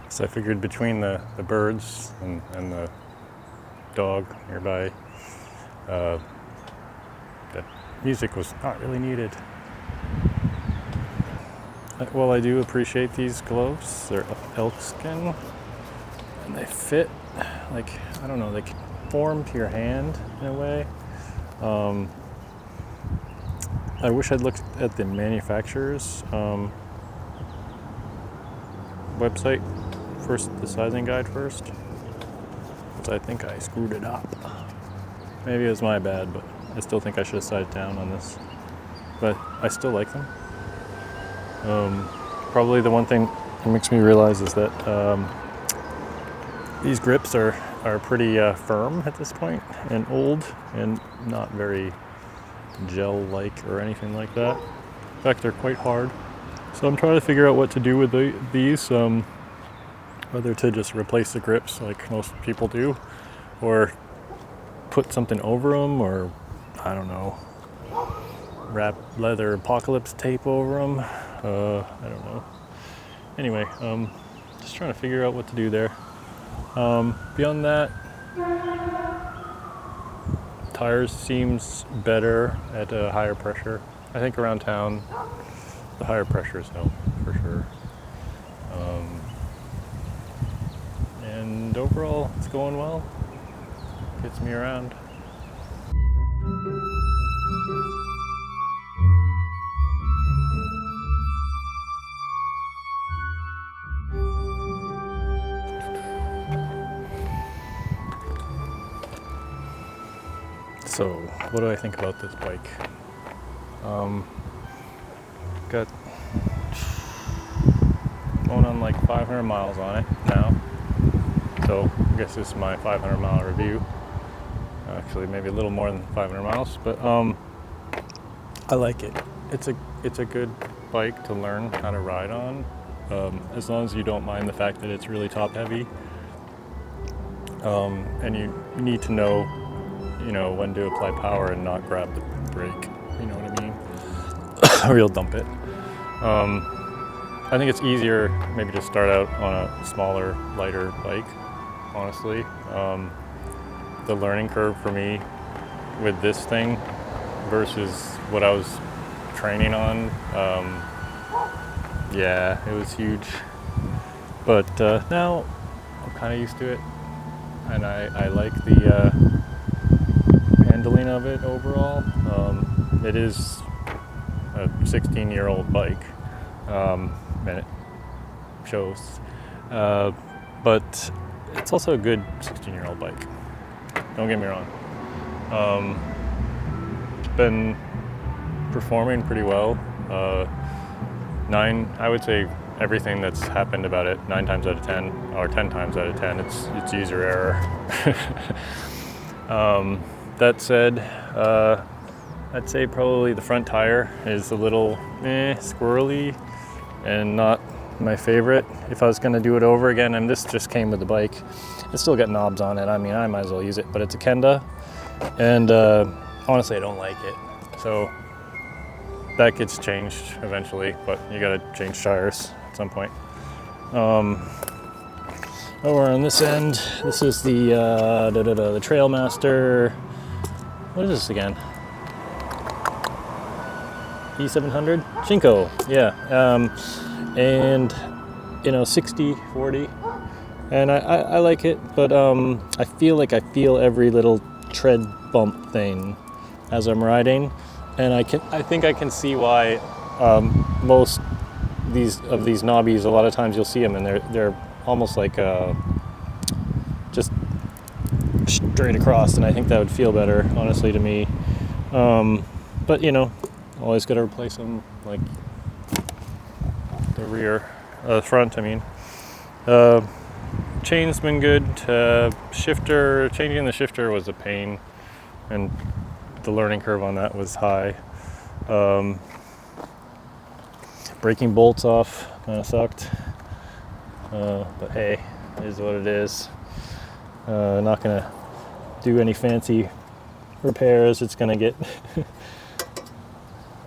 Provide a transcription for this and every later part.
So I figured between the birds and the dog nearby, that music was not really needed. Well, I do appreciate these gloves. They're elk skin, and they fit, like, I don't know, they can form to your hand in a way. I wish I'd looked at the manufacturer's website first, the sizing guide first, because I think I screwed it up. Maybe it was my bad, but I still think I should have sized down on this. But I still like them. Probably the one thing that makes me realize is that these grips are pretty firm at this point and old and not very gel-like or anything like that. In fact, they're quite hard. So I'm trying to figure out what to do with these, whether to just replace the grips like most people do, or put something over them, or I don't know, wrap leather apocalypse tape over them. I don't know. Anyway, just trying to figure out what to do there. Beyond that, tires seems better at a higher pressure. I think around town, the higher pressures help for sure. And overall, it's going well. Gets me around. So, what do I think about this bike? Got going on like 500 miles on it now. So, I guess this is my 500 mile review. Actually, maybe a little more than 500 miles, but I like it. It's a good bike to learn how to ride on, as long as you don't mind the fact that it's really top heavy, and you need to know when to apply power and not grab the brake, you know what I mean, or you'll dump it. I think it's easier maybe to start out on a smaller, lighter bike, honestly. The learning curve for me with this thing versus what I was training on, yeah, it was huge. But now I'm kind of used to it, and I like the handling of it overall. It is a 16-year-old bike, and it shows, but it's also a good 16-year-old bike. Don't get me wrong. It's been performing pretty well. I would say everything that's happened about it, 9 times out of 10, or 10 times out of 10, it's user error. That said, I'd say probably the front tire is a little squirrely and not my favorite. If I was going to do it over again, and this just came with the bike, it's still got knobs on it. I mean, I might as well use it, but it's a Kenda, and honestly, I don't like it. So that gets changed eventually, but you got to change tires at some point. Over on this end, this is the Trailmaster. What is this again? E700? Shinko, yeah. And 60/40. And I like it, but I feel every little tread bump thing as I'm riding, and I think I can see why most of these knobbies, a lot of times you'll see them and they're almost like just straight across, and I think that would feel better, honestly, to me. But always got to replace them, like the front. I mean, chain's been good. Changing the shifter was a pain, and the learning curve on that was high. Breaking bolts off kind of sucked, but hey, it is what it is. Not gonna do any fancy repairs. It's gonna get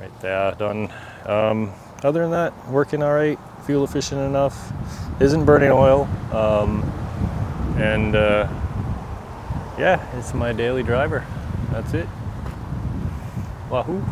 right there done. Other than that, working all right. fuel efficient enough, isn't burning oil, and yeah, it's my daily driver. That's it. Wahoo!